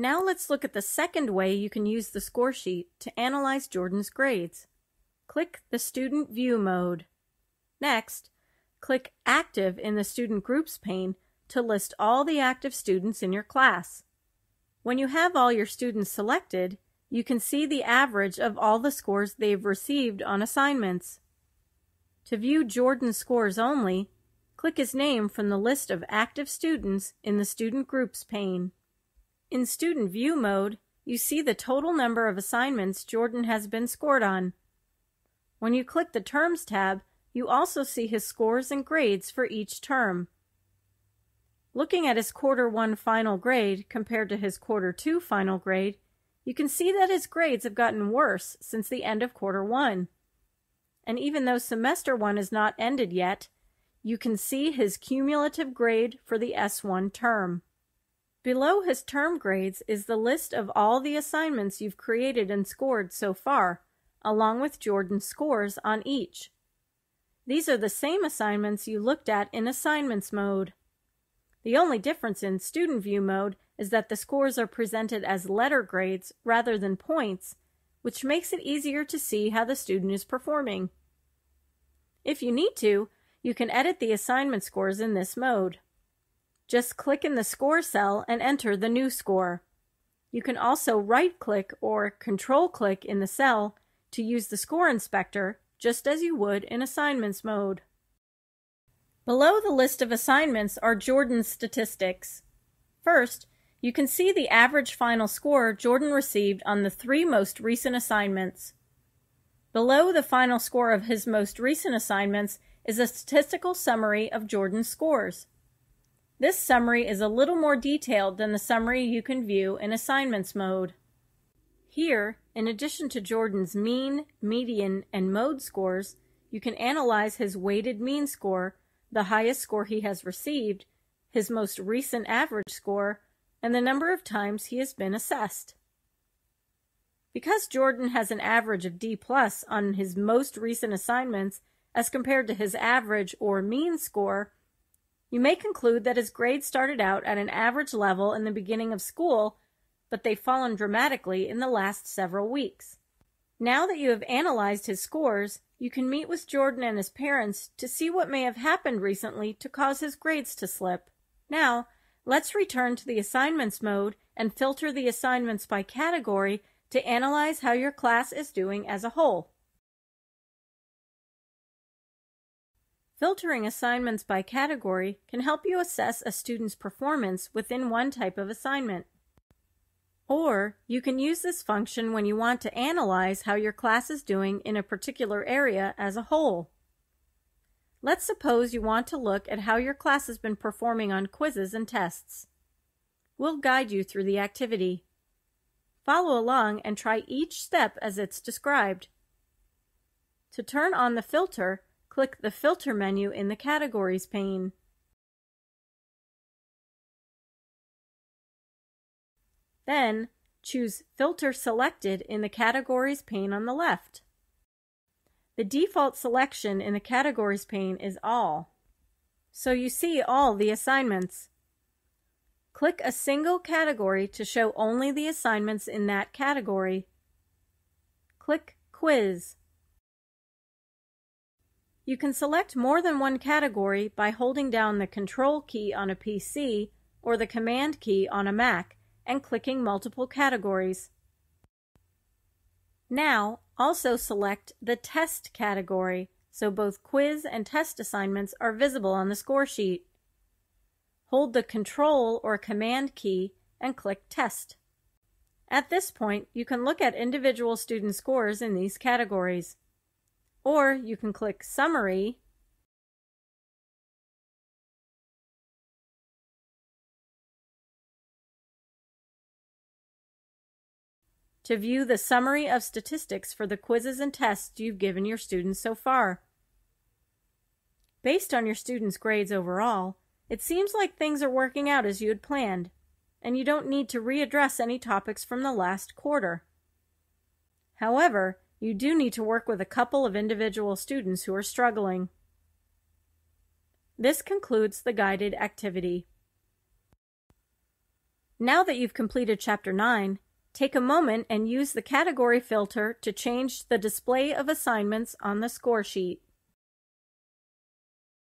Now let's look at the second way you can use the score sheet to analyze Jordan's grades. Click the Student View mode. Next, click Active in the Student Groups pane to list all the active students in your class. When you have all your students selected, you can see the average of all the scores they've received on assignments. To view Jordan's scores only, click his name from the list of active students in the Student Groups pane. In Student View mode, you see the total number of assignments Jordan has been scored on. When you click the Terms tab, you also see his scores and grades for each term. Looking at his Quarter 1 final grade compared to his Quarter 2 final grade, you can see that his grades have gotten worse since the end of Quarter 1. And even though Semester 1 is not ended yet, you can see his cumulative grade for the S1 term. Below his term grades is the list of all the assignments you've created and scored so far, along with Jordan's scores on each. These are the same assignments you looked at in Assignments mode. The only difference in Student View mode is that the scores are presented as letter grades rather than points, which makes it easier to see how the student is performing. If you need to, you can edit the assignment scores in this mode. Just click in the score cell and enter the new score. You can also right-click or control-click in the cell to use the score inspector, just as you would in Assignments mode. Below the list of assignments are Jordan's statistics. First, you can see the average final score Jordan received on the 3 most recent assignments. Below the final score of his most recent assignments is a statistical summary of Jordan's scores. This summary is a little more detailed than the summary you can view in Assignments mode. Here, in addition to Jordan's mean, median, and mode scores, you can analyze his weighted mean score, the highest score he has received, his most recent average score, and the number of times he has been assessed. Because Jordan has an average of D+ on his most recent assignments as compared to his average or mean score, you may conclude that his grades started out at an average level in the beginning of school, but they've fallen dramatically in the last several weeks. Now that you have analyzed his scores, you can meet with Jordan and his parents to see what may have happened recently to cause his grades to slip. Now, let's return to the Assignments mode and filter the assignments by category to analyze how your class is doing as a whole. Filtering assignments by category can help you assess a student's performance within one type of assignment. Or you can use this function when you want to analyze how your class is doing in a particular area as a whole. Let's suppose you want to look at how your class has been performing on quizzes and tests. We'll guide you through the activity. Follow along and try each step as it's described. To turn on the filter, click the Filter menu in the Categories pane. Then, choose Filter Selected in the Categories pane on the left. The default selection in the Categories pane is All, so you see all the assignments. Click a single category to show only the assignments in that category. Click Quiz. You can select more than one category by holding down the Control key on a PC or the Command key on a Mac and clicking multiple categories. Now, also select the Test category so both quiz and test assignments are visible on the score sheet. Hold the Control or Command key and click Test. At this point, you can look at individual student scores in these categories. Or you can click Summary to view the summary of statistics for the quizzes and tests you've given your students so far. Based on your students' grades overall, it seems like things are working out as you had planned, and you don't need to readdress any topics from the last quarter. However, you do need to work with a couple of individual students who are struggling. This concludes the guided activity. Now that you've completed Chapter 9, take a moment and use the category filter to change the display of assignments on the score sheet.